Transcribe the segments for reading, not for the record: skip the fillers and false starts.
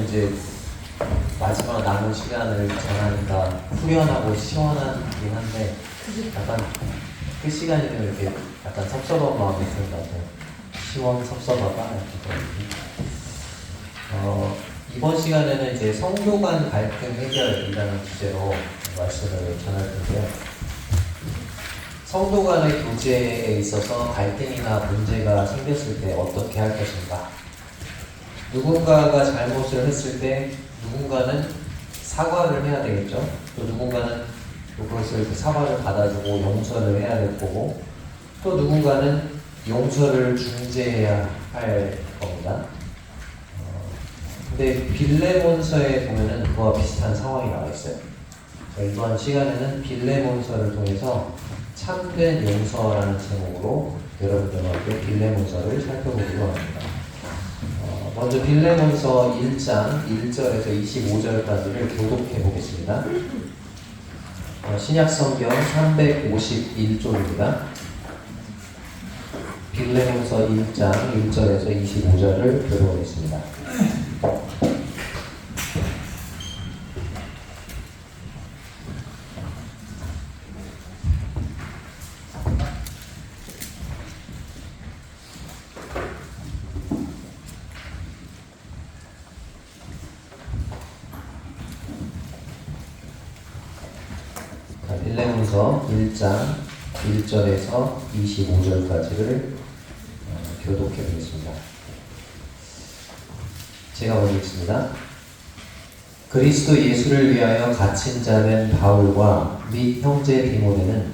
저는 이제 마지막 남은 시간을 전하니까 후련하고 시원하긴 한데 약간 그 시간이면 이렇게 약간 섭섭한 마음이 드는 것 같아요. 섭섭하다 약간 그런 느낌. 이번 시간에는 이제 성도 간 갈등 해결이라는 주제로 말씀을 전할 텐데요. 성도 간의 교제에 있어서 갈등이나 문제가 생겼을 때 어떻게 할 것인가? 누군가가 잘못을 했을 때 누군가는 사과를 해야 되겠죠. 또 누군가는 그것을 그 사과를 받아주고 용서를 해야 될 거고, 또 누군가는 용서를 중재해야 할 겁니다. 근데 빌레몬서에 보면은 그와 비슷한 상황이 나와 있어요. 이번 시간에는 빌레몬서를 통해서 참된 용서라는 제목으로 여러분들과 함께 빌레몬서를 살펴보기로 합니다. 먼저 빌레몬서 1장 1절에서 25절까지를 교독해 보겠습니다. 신약성경 351쪽입니다. 빌레몬서 1장 1절에서 25절을 들어보겠습니다. 빌레몬서 1장 1절에서 25절까지를 교독해 보겠습니다. 제가 먼저 읽습니다. 그리스도 예수를 위하여 갇힌 자는 바울과 및 형제 디모데는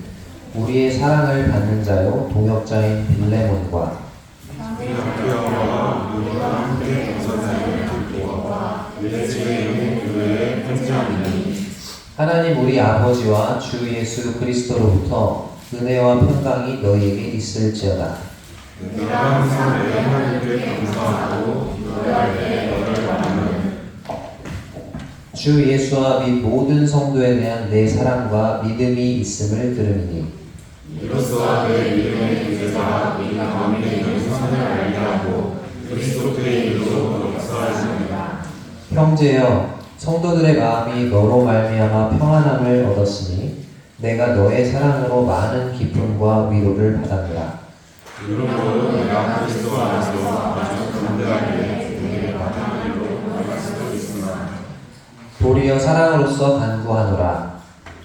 우리의 사랑을 받는 자요 동역자인 빌레몬과 하나님 우리 아버지와 주 예수 그리스도로부터 은혜와 평강이 너희에게 있을지어다. 내가 항상 내 하나님께 감사하고 기도할 때 너를 만나는 주 예수와 및 모든 성도에 대한 내 사랑과 믿음이 있음을 들으니 이로써 내 믿음의 기제가 이 가운데 있는 선을 알게 하고 그리스도의 일로 역사하십니다. 형제여 성도들의 마음이 너로 말미암아 평안함을 얻었으니 내가 너의 사랑으로 많은 기쁨과 위로를 받았노라. 그러므로 내가 그리스도 안에서 아주 간대하게 내게 바탕으로 나갈 수도 있으나 도리어 사랑으로서 간구하노라.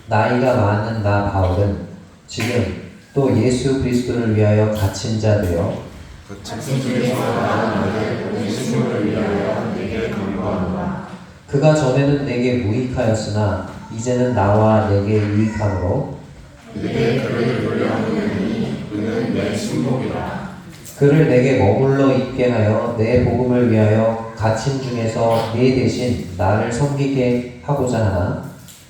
나이가 많은 나 바울은 지금 또 예수 그리스도를 위하여 갇힌 자 되어 갇힌 중에서 나는 너를 예수를 위하여 내게 간구하노라. 그가 전에는 내게 무익하였으나 이제는 나와 내게 유익함으로 내게 그를 돌려보내니 그는 내 친목이라. 그를 내게 머물러 있게 하여 내 복음을 위하여 갇힌 중에서 네 대신 나를 섬기게 하고자 하나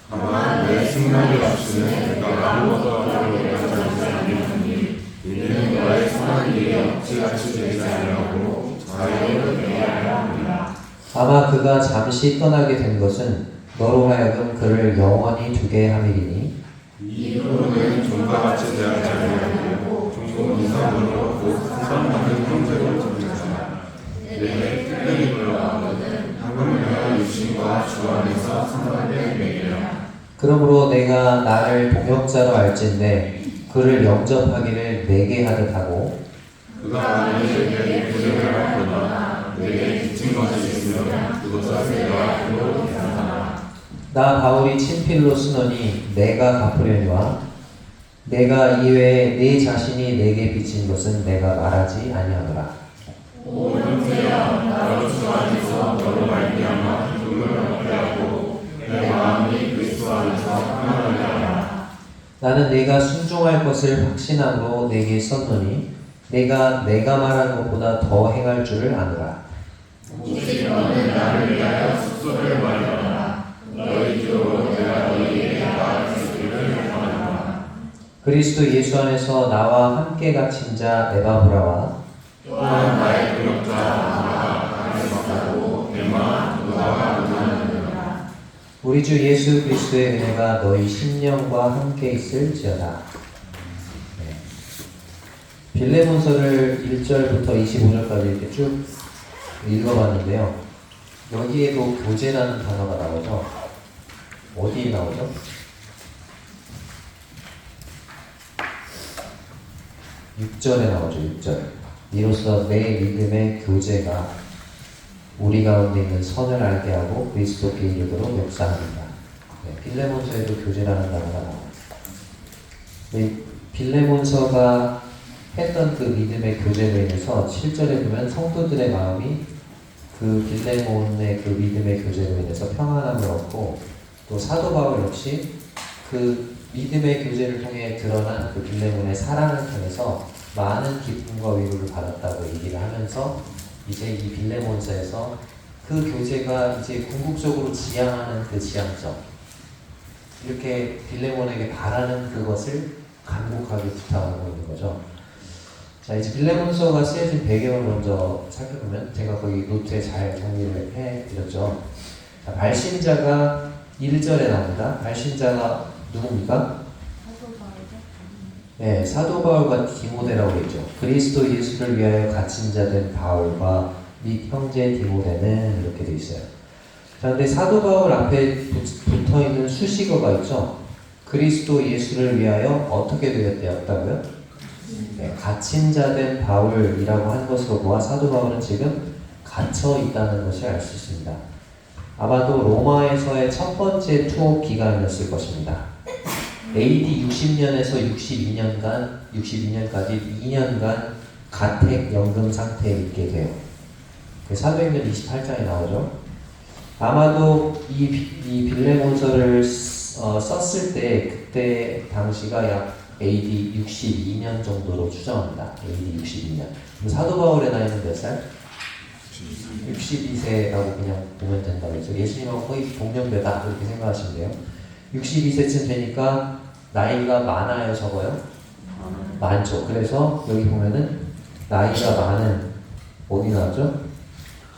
다만 내 생명이 없으면 내가 아무것도 하려고 하지 않으니 이는 너의 선한 일이 억지같이 되지 아니하고 자유를 배워야 합니다. 아마 그가 잠시 떠나게 된 것은 너로 하여금 그를 영원히 두게 함이리니 이 부분은 종과 같이 대하지 아니하고 종 이상으로 곧 사랑하는 형제로 전하자. 내게 특별히 불러가거든 하물며 육신과 주 안에서 상관된 매개라. 그러므로 내가 나를 동역자로 알진대 그를 영접하기를 내게 하듯 하고 그가 만일 내게 부정을 하거나 내게 기친 것이 있으면 그것을 내가 그로 계산하라. 나 바울이 친필로 쓰노니 내가 갚으려니와 내가 이외에 네 자신이 내게 빚진 것은 내가 말하지 아니하노라. 오 형제야, 나로 주 안에서 너로 말미암아 기쁨을 얻게 하고 내 마음이 그리스도 안에서 평안하게 하라. 나는 내가 순종할 것을 확신함으로 내게 썼노니 내가 말하는 것보다 더 행할 줄을 아노라. 오직 너는 나를 위하여 숙소를 마련하라. 너희 기도로 내가 너희에게 나아갈 수 있기를 바라노라. 그리스도 예수 안에서 나와 함께 갇힌 자 에바브라와 또한 나의 동역자 나가 안에서고 대마 누가가 만나느니라. 우리 주 예수 그리스도의 은혜가 너희 심령과 함께 있을지어다. 빌레몬서를 1절부터 25절까지 이렇게 쭉 읽어봤는데요. 여기에도 교제라는 단어가 나오죠. 어디에 나오죠? 6절에 나오죠. 6절. 이로써 내 믿음의 교제가 우리 가운데 있는 선을 알게 하고 그리스도께 이르도록 역사합니다. 네, 빌레몬서에도 교제라는 단어가 나와요. 빌레몬서가 했던 그 믿음의 교제로 인해서 7절에 보면 성도들의 마음이 그 빌레몬의 그 믿음의 교제로 인해서 평안함을 얻고, 또 사도 바울 역시 그 믿음의 교제를 통해 드러난 그 빌레몬의 사랑을 통해서 많은 기쁨과 위로를 받았다고 얘기를 하면서 이제 이 빌레몬서에서 그 교제가 이제 궁극적으로 지향하는 그 지향점, 이렇게 빌레몬에게 바라는 그것을 간곡하게 부탁하고 있는 거죠. 자, 이제 빌레몬서가 쓰여진 배경을 먼저 살펴보면, 제가 거기 노트에 잘 정리를 해드렸죠. 자, 발신자가 1절에 나옵니다. 발신자가 누굽니까? 네, 사도 바울과 디모데라고 했죠. 그리스도 예수를 위하여 갇힌 자 된 바울과 및 형제 디모데는 이렇게 되어 있어요. 자, 근데 사도 바울 앞에 붙어 있는 수식어가 있죠. 그리스도 예수를 위하여 어떻게 되었다고요? 네, 갇힌 자 된 바울이라고 한 것으로 보아 사도 바울은 지금 갇혀 있다는 것을 알 수 있습니다. 아마도 로마에서의 첫 번째 투옥 기간이었을 것입니다. AD 60년에서 62년까지 2년간 가택 연금 상태에 있게 돼요. 사도행전 28장에 나오죠. 아마도 이 빌레몬서를 썼을 때 그때 당시가 약 AD 62년 정도로 추정합니다. AD 62년. 사도 바울의 나이는 몇 살? 62세라고 그냥 보면 된다고 했죠. 예수님하고 거의 동년배다 이렇게 생각하시면 돼요. 62세쯤 되니까 나이가 많아요, 적어요? 많죠. 그래서 여기 보면은 나이가 많은, 어디 나왔죠?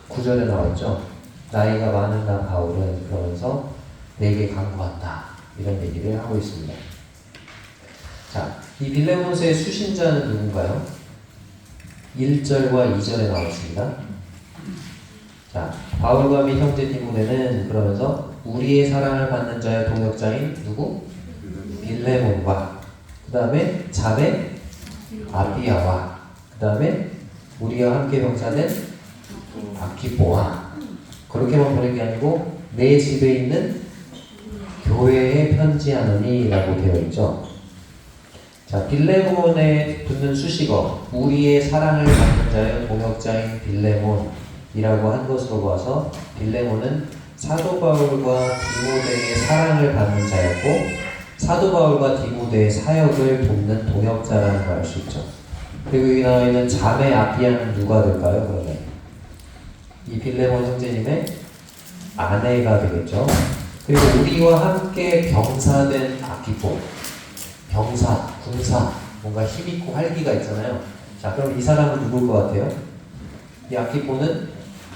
9절에 나왔죠. 나이가 많은 나 바울은 그러면서 내게 간구한다, 이런 얘기를 하고 있습니다. 자, 이 빌레몬서의 수신자는 누군가요? 1절과 2절에 나왔습니다. 자, 바울과 및 형제 디모데는 그러면서 우리의 사랑을 받는 자의 동역자인 누구? 빌레몬과, 그 다음에 자매 아비아와, 그 다음에 우리와 함께 병사된 아키포와, 그렇게만 보낸 게 아니고 내 집에 있는 교회에 편지하노니 라고 되어 있죠. 자, 빌레몬에 붙는 수식어 우리의 사랑을 받는 자의 동역자인 빌레몬이라고 한 것으로 봐서 빌레몬은 사도 바울과 디모데의 사랑을 받는 자였고, 사도 바울과 디모데의 사역을 돕는 동역자라는 걸 알 수 있죠. 그리고 여기 나와 있는 자매 아비아는 누가 될까요? 그러면 이 빌레몬 형제님의 아내가 되겠죠. 그리고 우리와 함께 병사된 아키포, 병사, 군사, 뭔가 힘있고 활기가 있잖아요. 자, 그럼 이 사람은 누굴 것 같아요? 이 아키포는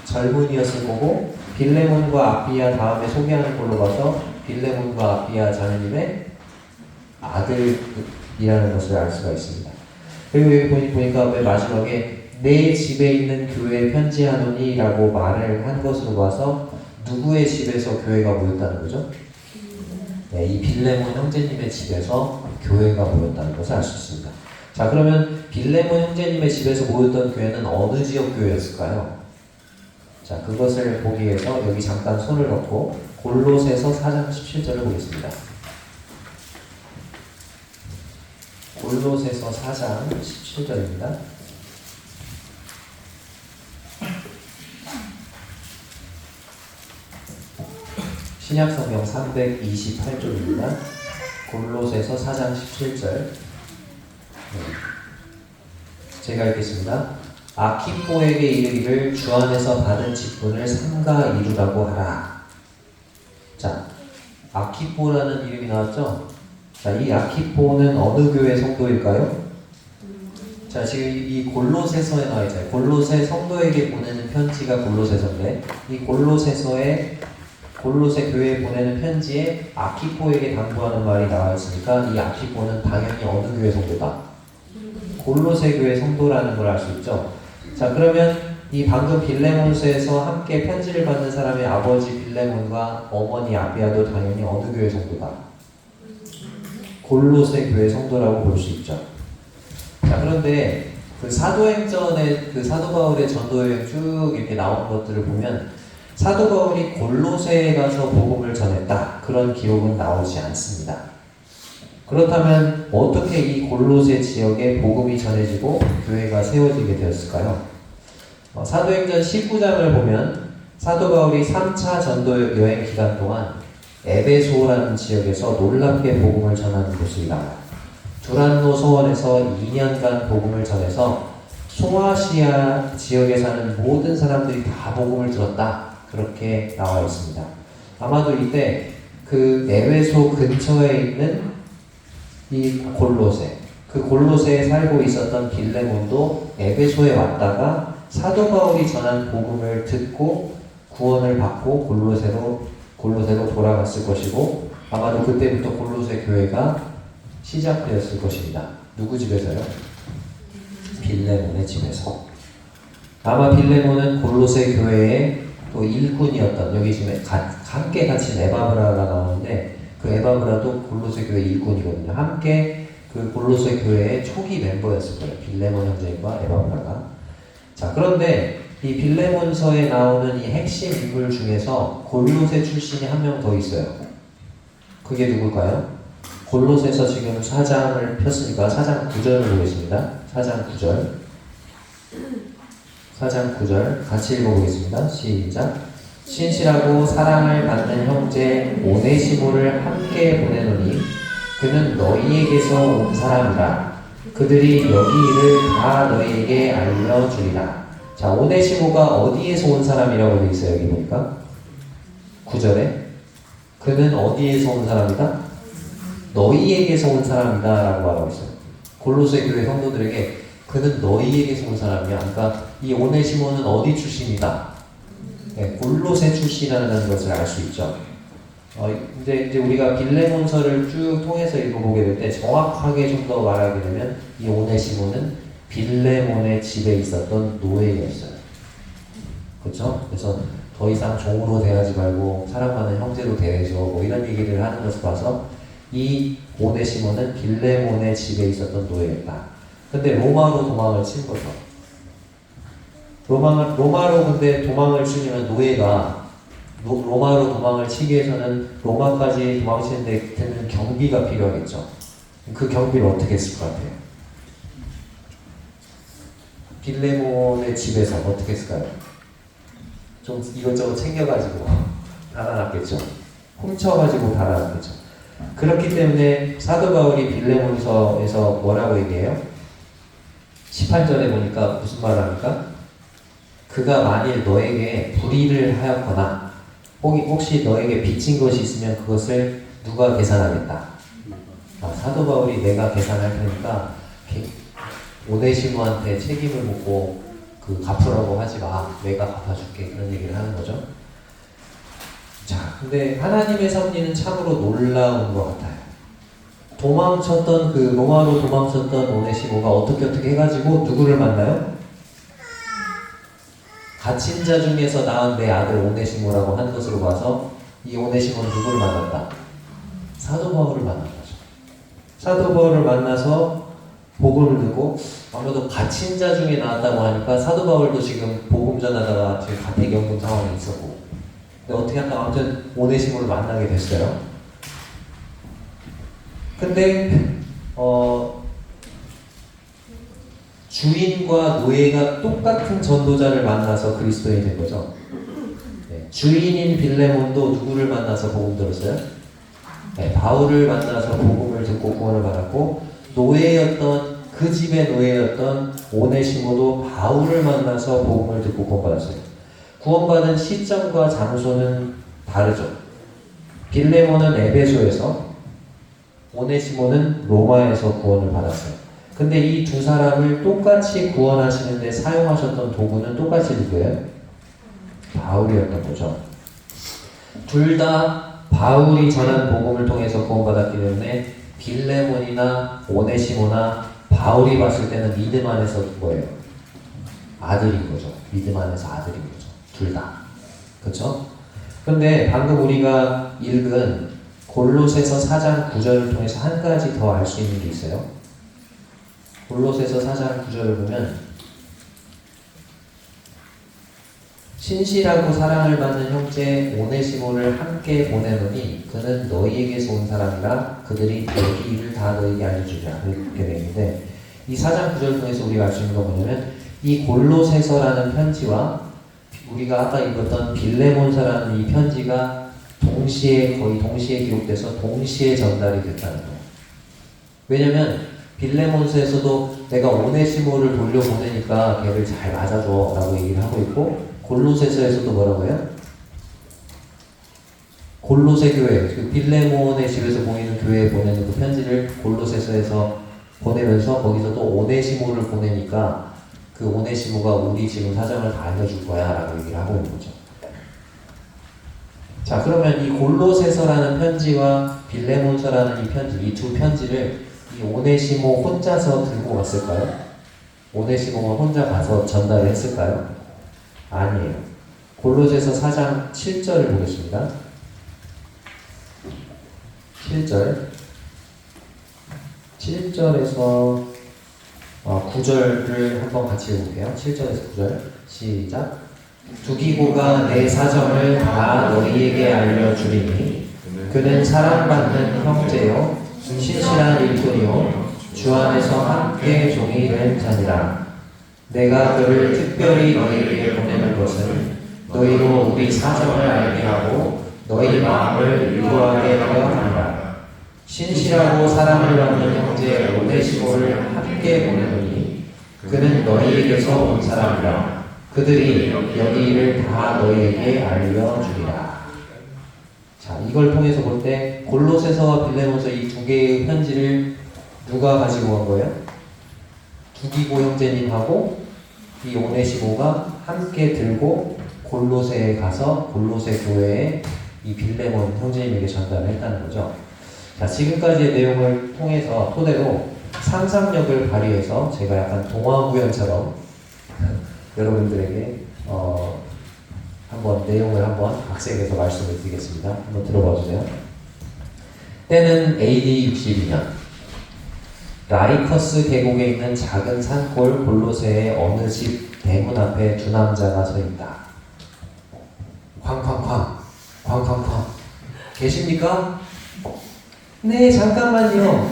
젊은이였을 거고, 빌레몬과 아비아 다음에 소개하는 걸로 봐서 빌레몬과 아비아 자매님의 아들이라는 것을 알 수가 있습니다. 그리고 여기 보니까 맨 마지막에 내 집에 있는 교회에 편지하노니 라고 말을 한 것으로 봐서 누구의 집에서 교회가 모였다는 거죠? 네, 이 빌레몬 형제님의 집에서 교회가 모였다는 것을 알 수 있습니다. 자, 그러면 빌레몬 형제님의 집에서 모였던 교회는 어느 지역 교회였을까요? 자, 그것을 보기 위해서 여기 잠깐 손을 넣고 골로새서 4장 17절을 보겠습니다. 골로새서 4장 17절입니다. 신약성경 328쪽입니다. 골로새서 4장 17절. 제가 읽겠습니다. 아키포에게 이르기를 주 안에서 받은 직분을 삼가 이루라고 하라. 자, 아키포라는 이름이 나왔죠? 자, 이 아키포는 어느 교회 성도일까요? 자, 지금 이 골로새서에 나와 있잖아요. 골로새 성도에게 보내는 편지가 골로새서인데, 이 골로새 교회에 보내는 편지에 아키포에게 당부하는 말이 나와 있으니까 이 아키포는 당연히 어느 교회 성도다? 골로새 교회 성도라는 걸 알 수 있죠. 자, 그러면 이 방금 빌레몬서에서 함께 편지를 받는 사람의 아버지 빌레몬과 어머니 아비아도 당연히 어느 교회 성도다? 골로새 교회 성도라고 볼 수 있죠. 자, 그런데 그 사도행전의 그 사도 바울의 전도여행 쭉 이렇게 나온 것들을 보면 사도 바울이 골로새에 가서 복음을 전했다, 그런 기록은 나오지 않습니다. 그렇다면 어떻게 이 골로새 지역에 복음이 전해지고 교회가 세워지게 되었을까요? 사도행전 19장을 보면 사도 바울이 3차 전도 여행 기간 동안 에베소라는 지역에서 놀랍게 복음을 전하는 모습이 나와요. 두란노 소원에서 2년간 복음을 전해서 소아시아 지역에 사는 모든 사람들이 다 복음을 들었다, 그렇게 나와 있습니다. 아마도 이때 그 에베소 근처에 있는 이 골로새, 그 골로새에 살고 있었던 빌레몬도 에베소에 왔다가 사도 바울이 전한 복음을 듣고 구원을 받고 골로새로 돌아갔을 것이고, 아마도 그때부터 골로새 교회가 시작되었을 것입니다. 누구 집에서요? 빌레몬의 집에서. 아마 빌레몬은 골로새 교회의 또 일꾼이었던, 여기 지금 함께 갇힌 에바브라가 나오는데 그 에바브라도 골로새 교회 일꾼이거든요. 함께 그 골로새 교회의 초기 멤버였을 거예요. 빌레몬 형제과 에바브라가. 자, 그런데 이 빌레몬서에 나오는 이 핵심 인물 중에서 골로새 출신이 한 명 더 있어요. 그게 누굴까요? 골로새서 지금 4장을 폈으니까 4장 9절을 보겠습니다. 4장 9절. 4장 9절 같이 읽어보겠습니다. 시작. 신실하고 사랑을 받는 형제 오네시모를 함께 보내노니 그는 너희에게서 온 사람이라. 그들이 여기 일을 다 너희에게 알려주리라. 자, 오네시모가 어디에서 온 사람이라고 되어 있어요? 여기 보니까 9절에 그는 어디에서 온 사람이다? 너희에게서 온 사람이다 라고 말하고 있어요. 골로새 교회 성도들에게 그는 너희에게서 온 사람이야. 그러니까 이 오네시모는 어디 출신이다? 네, 골로새 출신이라는 것을 알 수 있죠. 이제 우리가 빌레몬서를 쭉 통해서 읽어보게 될 때 정확하게 좀 더 말하게 되면 이 오네시모는 빌레몬의 집에 있었던 노예였어요. 그렇죠? 그래서 더 이상 종으로 대하지 말고 사랑하는 형제로 대해줘, 뭐 이런 얘기를 하는 것을 봐서 이 오네시모는 빌레몬의 집에 있었던 노예였다. 근데 로마로 도망을 친 거죠. 로마로 근데 도망을 치려면 노예가 로마로 도망을 치기 위해서는 로마까지 도망치는데 드는 경비가 필요하겠죠. 그 경비를 어떻게 했을 것 같아요? 빌레몬의 집에서 어떻게 했을까요? 좀 이것저것 챙겨가지고 달아놨겠죠. 훔쳐가지고 달아놨겠죠. 그렇기 때문에 사도 바울이 빌레몬서에서 뭐라고 얘기해요? 18절에 보니까 무슨 말을 합니까? 그가 만일 너에게 불의를 하였거나 혹시 너에게 빚진 것이 있으면 그것을 누가 계산하겠다. 사도 바울이 내가 계산할 테니까 오네시모한테 책임을 묻고 그 갚으라고 하지 마. 내가 갚아줄게. 그런 얘기를 하는 거죠. 자, 근데 하나님의 섭리는 참으로 놀라운 것 같아요. 도망쳤던 그 로마로 도망쳤던 오네시모가 어떻게 해가지고 누구를 만나요? 갇힌 자 중에서 낳은 내 아들 오네시모라고 하는 것으로 봐서 이 오네시모는 누구를 만났다? 사도 바울을 만난 거죠. 사도 바울을 만나서 복음을 듣고, 아무래도 갇힌 자 중에 나왔다고 하니까 사도 바울도 지금 복음 전하다가 지금 가택연금 상황에 있었고, 근데 어떻게 하다가 아무튼 오네시모를 만나게 됐어요. 근데 주인과 노예가 똑같은 전도자를 만나서 그리스도인이 된 거죠. 네, 주인인 빌레몬도 누구를 만나서 복음 들었어요? 네, 바울을 만나서 복음을 듣고 구원을 받았고, 노예였던 그 집의 노예였던 오네시모도 바울을 만나서 복음을 듣고 구원받았어요. 구원받은 시점과 장소는 다르죠. 빌레몬은 에베소에서, 오네시모는 로마에서 구원을 받았어요. 근데 이 두 사람을 똑같이 구원하시는데 사용하셨던 도구는 똑같이 누구예요? 바울이었던 거죠. 둘 다 바울이 전한 복음을 통해서 구원받았기 때문에 빌레몬이나 오네시모나 바울이 봤을 때는 믿음 안에서 뭐예요? 아들인 거죠. 믿음 안에서 아들인 거죠. 둘 다. 그렇죠? 그런데 방금 우리가 읽은 골로새서 4장 9절을 통해서 한 가지 더 알 수 있는 게 있어요. 골로새서 4장 9절을 보면 신실하고 사랑을 받는 형제 오네시모를 함께 보내노니 그는 너희에게서 온 사람이라 그들이 여기 일을 다 너희에게 알려주리라 이렇게 되어 있는데 이 4장 9절을 통해서 우리가 알 수 있는 건 뭐냐면 이 골로새서라는 편지와 우리가 아까 읽었던 빌레몬서라는 이 편지가 거의 동시에 기록돼서 동시에 전달이 됐다는 거예요. 왜냐면 빌레몬서에서도 내가 오네시모를 돌려보내니까 걔를 잘 맞아줘 라고 얘기를 하고 있고 골로새서에서도 뭐라고 해요? 골로새 교회, 그 빌레몬의 집에서 모이는 교회에 보내는 그 편지를 골로새서에서 보내면서 거기서도 오네시모를 보내니까 그 오네시모가 우리 지금 사정을 다 알려줄 거야 라고 얘기를 하고 있는 거죠. 자, 그러면 이 골로새서라는 편지와 빌레몬서라는 이 편지, 이 두 편지를 이 오네시모 혼자서 들고 갔을까요? 오네시모가 혼자 가서 전달했을까요? 아니에요. 골로새서 4장 7절을 보겠습니다. 7절에서 9절을 한번 같이 읽어볼게요. 7절에서 9절 시작. 두기고가 내 사정을 다 너희에게 알려주리니 그는 사랑받는 형제요 신실한 일꾼이요 주 안에서 함께 종이 된 자니라. 내가 그를 특별히 너희에게 보내는 것은 너희로 우리 사정을 알게 하고 너희 마음을 위로하게 하려 합니다. 신실하고 사랑을 받는 형제 오네시모를 함께 보내노니 그는 너희에게서 온 사람이라. 그들이 여기 일을 다 너희에게 알려주리라. 자, 이걸 통해서 볼 때 골로새서와 빌레몬서 이 두 개의 편지를 누가 가지고 온 거예요? 두기고 형제님하고 이 오네시모가 함께 들고 골로새에 가서 골로새 교회에 이 빌레몬 형제님에게 전달을 했다는 거죠. 자, 지금까지의 내용을 통해서 토대로 상상력을 발휘해서 제가 약간 동화구연처럼 여러분들에게 한번 내용을 한번 각색해서 말씀을 드리겠습니다. 한번 들어봐 주세요. 때는 AD 62년 라이커스 계곡에 있는 작은 산골 골로새의 어느 집 대문 앞에 두 남자가 서 있다. 쾅쾅쾅 쾅쾅쾅 계십니까? 네, 잠깐만요.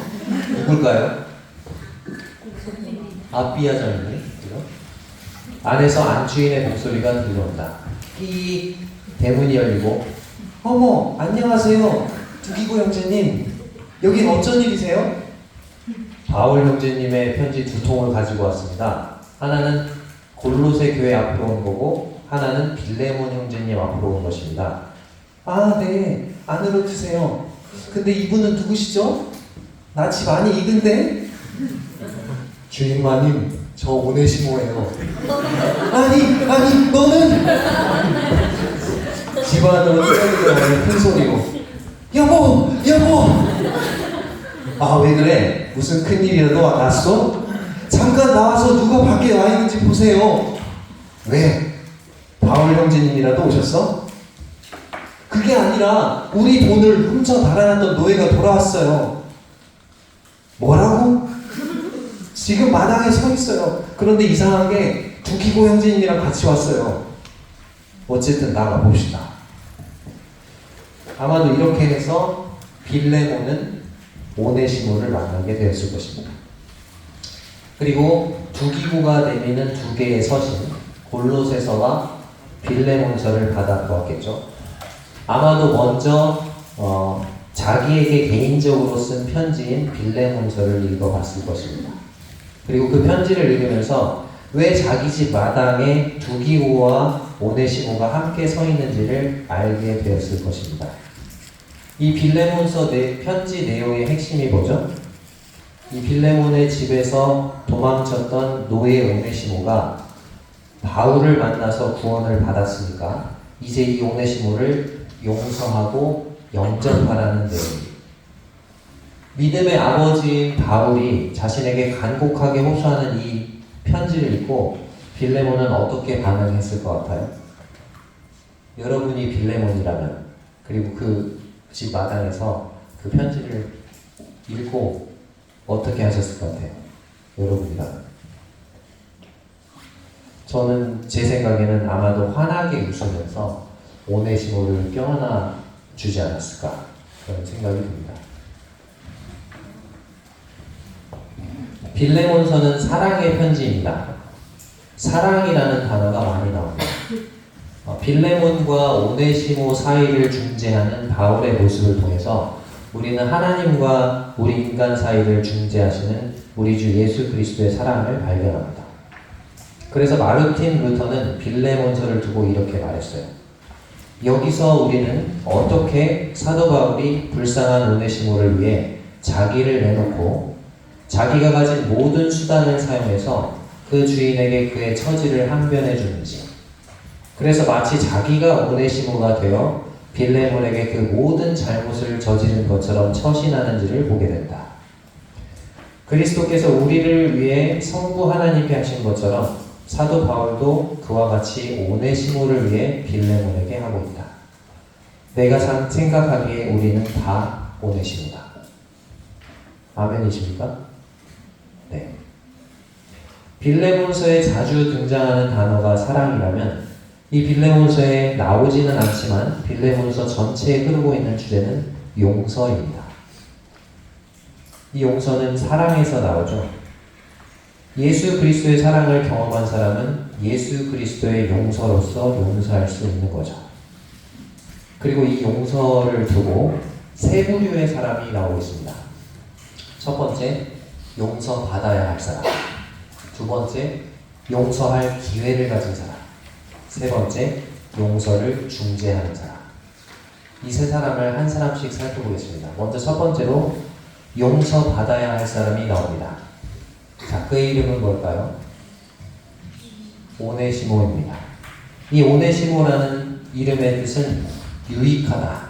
누굴까요? 아비아장이네. 안에서 안주인의 목소리가 들려온다. 이 대문이 열리고 어머, 안녕하세요. 두기고 형제님. 여긴 어쩐 일이세요? 바울 형제님의 편지 두 통을 가지고 왔습니다. 하나는 골로새 교회 앞으로 온 거고 하나는 빌레몬 형제님 앞으로 온 것입니다. 아, 네. 안으로 드세요. 근데 이분은 누구시죠? 나 집 안이 익은데? 주인마님, 저 오네시모예요. 아니, 너는? 집 안으로 뛰어들어오는 큰 소리로 여보! 아, 왜 그래? 무슨 큰일이라도 났어? 잠깐 나와서 누가 밖에 와 있는지 보세요. 왜? 바울 형제님이라도 오셨어? 그게 아니라 우리 돈을 훔쳐 달아났던 노예가 돌아왔어요. 뭐라고? 지금 마당에 서 있어요. 그런데 이상하게 두기고 형제님이랑 같이 왔어요. 어쨌든 나가 봅시다. 아마도 이렇게 해서 빌레몬은 오네시모를 만나게 되었을 것입니다. 그리고 두기고가 내미는 두 개의 서신 골로새서와 빌레몬서를 받아보았겠죠. 아마도 먼저 자기에게 개인적으로 쓴 편지인 빌레몬서를 읽어봤을 것입니다. 그리고 그 편지를 읽으면서 왜 자기 집 마당에 두기고와 오네시모가 함께 서 있는지를 알게 되었을 것입니다. 이 빌레몬서 편지 내용의 핵심이 뭐죠? 이 빌레몬의 집에서 도망쳤던 노예 오네시모가 바울을 만나서 구원을 받았으니까 이제 이 오네시모를 용서하고 영접하라는 내용입니다. 믿음의 아버지인 바울이 자신에게 간곡하게 호소하는 이 편지를 읽고 빌레몬은 어떻게 반응했을 것 같아요? 여러분이 빌레몬이라면, 그리고 그 집 마당에서 그 편지를 읽고 어떻게 하셨을 것 같아요? 여러분이라면. 저는 제 생각에는 아마도 환하게 웃으면서 오네시모를 껴안아 주지 않았을까 그런 생각이 듭니다. 빌레몬서는 사랑의 편지입니다. 사랑이라는 단어가 많이 나옵니다. 빌레몬과 오네시모 사이를 중재하는 바울의 모습을 통해서 우리는 하나님과 우리 인간 사이를 중재하시는 우리 주 예수 그리스도의 사랑을 발견합니다. 그래서 마르틴 루터는 빌레몬서를 두고 이렇게 말했어요. 여기서 우리는 어떻게 사도 바울이 불쌍한 오네시모를 위해 자기를 내놓고 자기가 가진 모든 수단을 사용해서 그 주인에게 그의 처지를 항변해 주는지, 그래서 마치 자기가 오네시모가 되어 빌레몬에게 그 모든 잘못을 저지른 것처럼 처신하는지를 보게 된다. 그리스도께서 우리를 위해 성부 하나님께 하신 것처럼 사도 바울도 그와 같이 오네시모를 위해 빌레몬에게 하고 있다. 내가 생각하기에 우리는 다 오네시모다. 아멘이십니까? 네. 빌레몬서에 자주 등장하는 단어가 사랑이라면 이 빌레몬서에 나오지는 않지만 빌레몬서 전체에 흐르고 있는 주제는 용서입니다. 이 용서는 사랑에서 나오죠. 예수 그리스도의 사랑을 경험한 사람은 예수 그리스도의 용서로서 용서할 수 있는 거죠. 그리고 이 용서를 두고 세 부류의 사람이 나오고 있습니다. 첫 번째, 용서받아야 할 사람. 두 번째, 용서할 기회를 가진 사람. 세 번째, 용서를 중재하는 사람. 이 세 사람을 한 사람씩 살펴보겠습니다. 먼저 첫 번째로 용서받아야 할 사람이 나옵니다. 자, 그의 이름은 뭘까요? 오네시모입니다. 이 오네시모라는 이름의 뜻은 유익하다,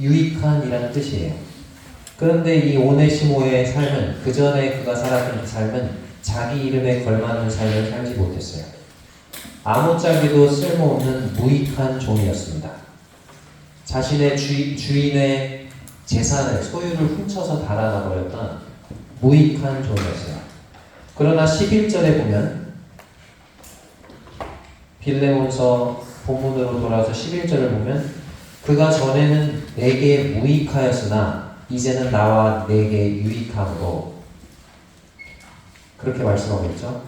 유익한이라는 뜻이에요. 그런데 이 오네시모의 삶은, 그 전에 그가 살았던 그 삶은 자기 이름에 걸맞는 삶을 살지 못했어요. 아무짝에도 쓸모없는 무익한 종이었습니다. 자신의 주인의 재산을, 소유를 훔쳐서 달아나 버렸던 무익한 종이었어요. 그러나 11절에 보면, 빌레몬서 본문으로 돌아와서 11절을 보면, 그가 전에는 내게 무익하였으나 이제는 나와 내게 유익함으로, 그렇게 말씀하고 있죠.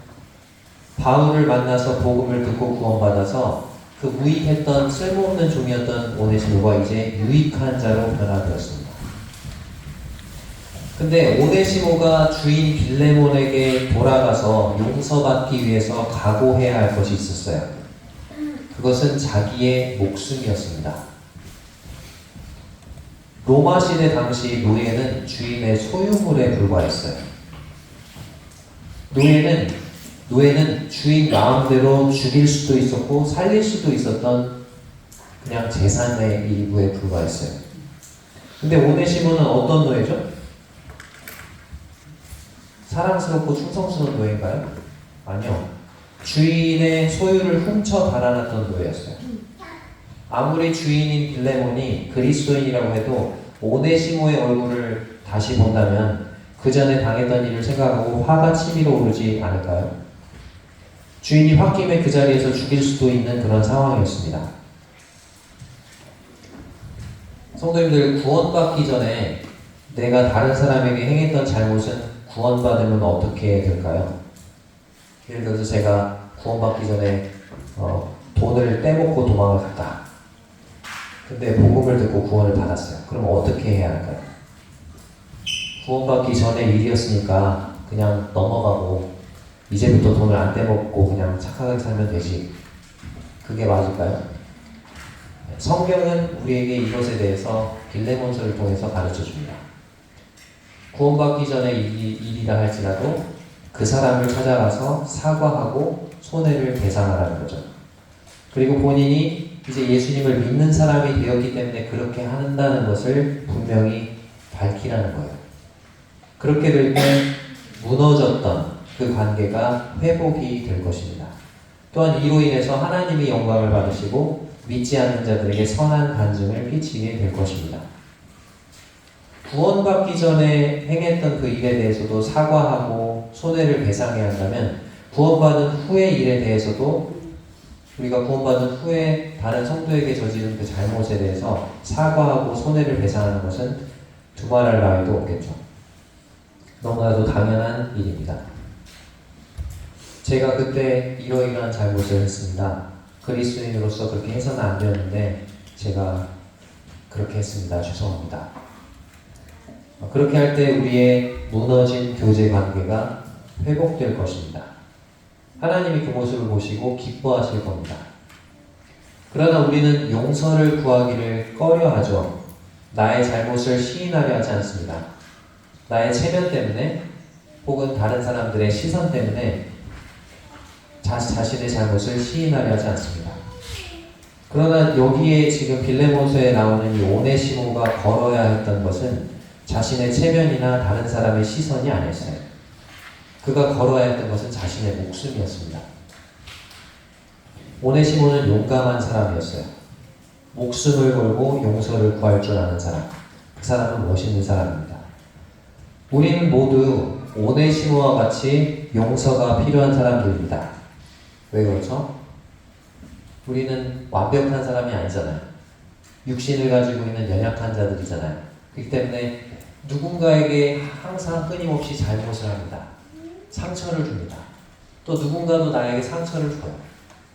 바울을 만나서 복음을 듣고 구원받아서 그 무익했던 쓸모없는 종이었던 오네시모가 이제 유익한 자로 변화되었습니다. 근데 오네시모가 주인 빌레몬에게 돌아가서 용서받기 위해서 각오해야 할 것이 있었어요. 그것은 자기의 목숨이었습니다. 로마 시대 당시 노예는 주인의 소유물에 불과했어요. 노예는 주인 마음대로 죽일 수도 있었고 살릴 수도 있었던 그냥 재산의 일부에 불과했어요. 근데 오네시모는 어떤 노예죠? 사랑스럽고 충성스러운 노예인가요? 아니요. 주인의 소유를 훔쳐 달아났던 노예였어요. 아무리 주인인 빌레몬이 그리스도인이라고 해도 오네시모의 얼굴을 다시 본다면 그 전에 당했던 일을 생각하고 화가 치밀어 오르지 않을까요? 주인이 홧김에 그 자리에서 죽일 수도 있는 그런 상황이었습니다. 성도님들, 구원받기 전에 내가 다른 사람에게 행했던 잘못은 구원받으면 어떻게 될까요? 예를 들어서 제가 구원받기 전에 돈을 떼먹고 도망을 갔다. 근데 복음을 듣고 구원을 받았어요. 그럼 어떻게 해야 할까요? 구원받기 전의 일이었으니까 그냥 넘어가고 이제부터 돈을 안 떼먹고 그냥 착하게 살면 되지. 그게 맞을까요? 성경은 우리에게 이것에 대해서 빌레몬서를 통해서 가르쳐줍니다. 구원받기 전의 일이라 할지라도 그 사람을 찾아가서 사과하고 손해를 배상하라는 거죠. 그리고 본인이 이제 예수님을 믿는 사람이 되었기 때문에 그렇게 한다는 것을 분명히 밝히라는 거예요. 그렇게 될 때 무너졌던 그 관계가 회복이 될 것입니다. 또한 이로 인해서 하나님이 영광을 받으시고 믿지 않는 자들에게 선한 간증을 끼치게 될 것입니다. 구원받기 전에 행했던 그 일에 대해서도 사과하고 손해를 배상해야 한다면 구원받은 후의 일에 대해서도 우리가 구원받은 후에 다른 성도에게 저지른 그 잘못에 대해서 사과하고 손해를 배상하는 것은 두말할 나위도 없겠죠. 너무나도 당연한 일입니다. 제가 그때 이러이러한 잘못을 했습니다. 그리스도인으로서 그렇게 해서는 안 되었는데 제가 그렇게 했습니다. 죄송합니다. 그렇게 할 때 우리의 무너진 교제 관계가 회복될 것입니다. 하나님이 그 모습을 보시고 기뻐하실 겁니다. 그러나 우리는 용서를 구하기를 꺼려하죠. 나의 잘못을 시인하려 하지 않습니다. 나의 체면 때문에 혹은 다른 사람들의 시선 때문에 자신의 잘못을 시인하려 하지 않습니다. 그러나 여기에 지금 빌레몬서에 나오는 이 오네시모가 걸어야 했던 것은 자신의 체면이나 다른 사람의 시선이 아니었어요. 그가 걸어야 했던 것은 자신의 목숨이었습니다. 오네시모는 용감한 사람이었어요. 목숨을 걸고 용서를 구할 줄 아는 사람. 그 사람은 멋있는 사람입니다. 우리는 모두 오네시모와 같이 용서가 필요한 사람들입니다. 왜 그렇죠? 우리는 완벽한 사람이 아니잖아요. 육신을 가지고 있는 연약한 자들이잖아요. 그렇기 때문에 누군가에게 항상 끊임없이 잘못을 합니다. 상처를 줍니다. 또 누군가도 나에게 상처를 줘요.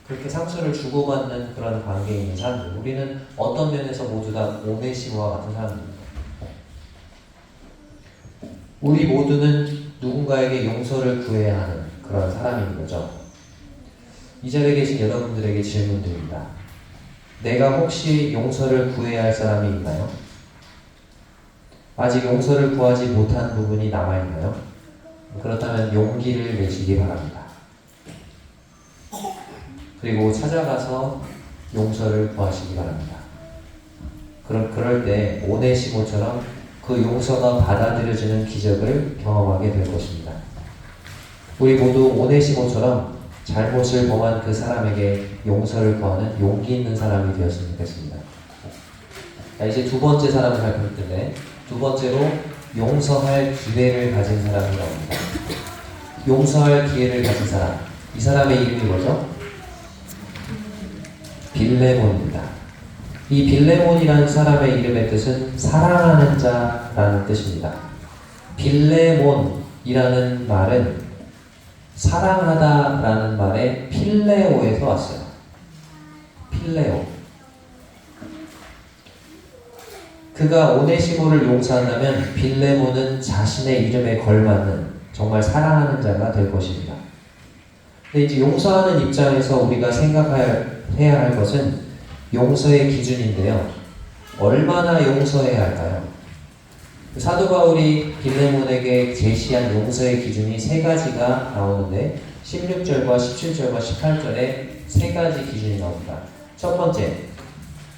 그렇게 상처를 주고받는 그런 관계에 있는 사람들. 우리는 어떤 면에서 모두 다 오네시모와 같은 사람들입니다. 우리 모두는 누군가에게 용서를 구해야 하는 그런 사람인 거죠. 이 자리에 계신 여러분들에게 질문드립니다. 내가 혹시 용서를 구해야 할 사람이 있나요? 아직 용서를 구하지 못한 부분이 남아있나요? 그렇다면 용기를 내시기 바랍니다. 그리고 찾아가서 용서를 구하시기 바랍니다. 그럴 때 오네시모처럼 그 용서가 받아들여지는 기적을 경험하게 될 것입니다. 우리 모두 오네시모처럼 잘못을 범한 그 사람에게 용서를 구하는 용기 있는 사람이 되었으면 좋겠습니다. 자, 이제 두 번째 사람을 살펴볼 텐데, 두 번째로 용서할 기회를 가진 사람이 나옵니다. 용서할 기회를 가진 사람. 이 사람의 이름이 뭐죠? 빌레몬입니다. 이 빌레몬이라는 사람의 이름의 뜻은 사랑하는 자라는 뜻입니다. 빌레몬이라는 말은 사랑하다라는 말의 필레오에서 왔어요. 필레오. 그가 오네시모를 용서한다면 빌레몬은 자신의 이름에 걸맞는 정말 사랑하는 자가 될 것입니다. 근데 이제 용서하는 입장에서 우리가 생각해야 할 것은 용서의 기준인데요. 얼마나 용서해야 할까요? 사도 바울이 빌레몬에게 제시한 용서의 기준이 세 가지가 나오는데 16절과 17절과 18절에 세 가지 기준이 나옵니다. 첫 번째,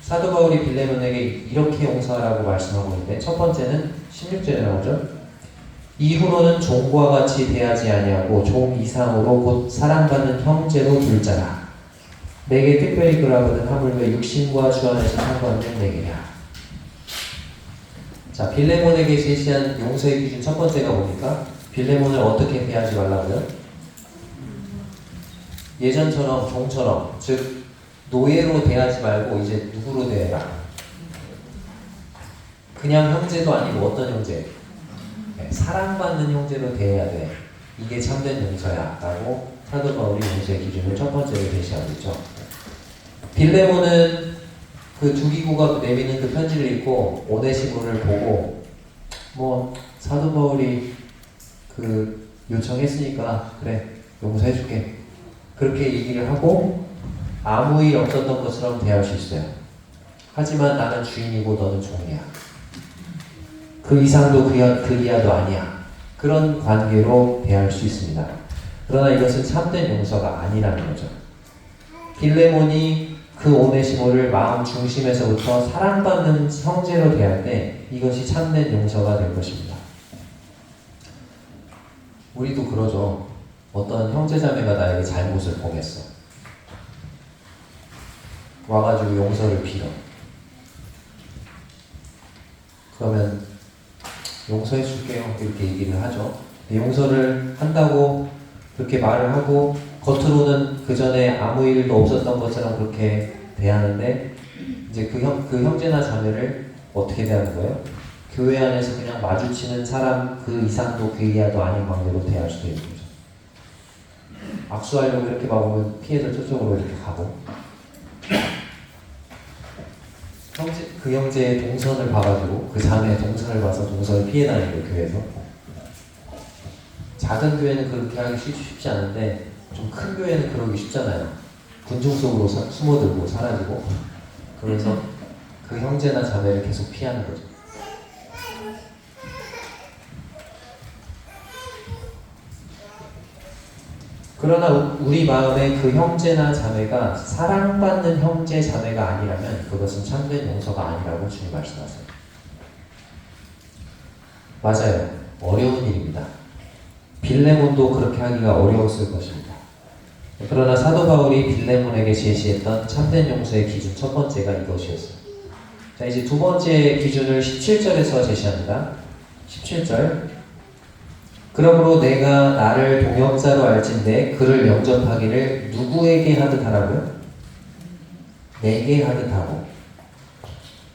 사도 바울이 빌레몬에게 이렇게 용서하라고 말씀하고 있는데 첫 번째는 16절에 나오죠. 이후로는 종과 같이 대하지 아니하고 종 이상으로 곧 사랑받는 형제로 둘 자라. 내게 특별히 그러하거든 하물며 육신과 주 안에서 상관된 내게냐. 자, 빌레몬에게 제시한 용서의 기준 첫 번째가 뭡니까? 빌레몬을 어떻게 대하지 말라고요? 예전처럼 종처럼, 즉 노예로 대하지 말고 이제 누구로 대해라? 그냥 형제도 아니고 어떤 형제? 네, 사랑받는 형제로 대해야 돼. 이게 참된 용서야 라고 사도 바울이 용서의 기준을 첫 번째로 제시하고 있죠. 빌레몬은 그 두기고가 내미는 그 편지를 읽고 오네시모를 보고 뭐 사도 바울이 그 요청했으니까 그래 용서해줄게 그렇게 얘기를 하고 아무 일 없었던 것처럼 대할 수 있어요. 하지만 나는 주인이고 너는 종이야. 그 이상도 그 이하도 아니야. 그런 관계로 대할 수 있습니다. 그러나 이것은 참된 용서가 아니라는 거죠. 빌레몬이 그 오네시모를 마음 중심에서부터 사랑받는 형제로 대할 때 이것이 참된 용서가 될 것입니다. 우리도 그러죠. 어떤 형제자매가 나에게 잘못을 범했어. 와가지고 용서를 빌어. 그러면 용서해 줄게요 이렇게 얘기를 하죠. 용서를 한다고 그렇게 말을 하고 겉으로는 그 전에 아무 일도 없었던 것처럼 그렇게 대하는데 이제 그 형제나 자매를 어떻게 대하는 거예요? 교회 안에서 그냥 마주치는 사람 그 이상도 그 이하도 아닌 관계로 대할 수도 있는 거죠. 악수하려고 이렇게 막으면 피해서 저쪽으로 이렇게 가고 그 형제의 동선을 봐가지고 그 자매의 동선을 봐서 동선을 피해 다니고 교회에서 작은 교회는 그렇게 하기 쉽지 않은데 좀 큰 교회는 그러기 쉽잖아요. 군중 속으로 숨어들고 사라지고 그래서 그 형제나 자매를 계속 피하는 거죠. 그러나 우리 마음에 그 형제나 자매가 사랑받는 형제 자매가 아니라면 그것은 참된 용서가 아니라고 주님 말씀하세요. 맞아요. 어려운 일입니다. 빌레몬도 그렇게 하기가 어려웠을 것입니다. 그러나 사도 바울이 빌레몬에게 제시했던 참된 용서의 기준 첫 번째가 이것이었어요. 자, 이제 두 번째 기준을 17절에서 제시합니다. 17절. 그러므로 내가 나를 동역자로 알진대 그를 영접하기를 누구에게 하듯 하라고요? 내게 하듯 하고.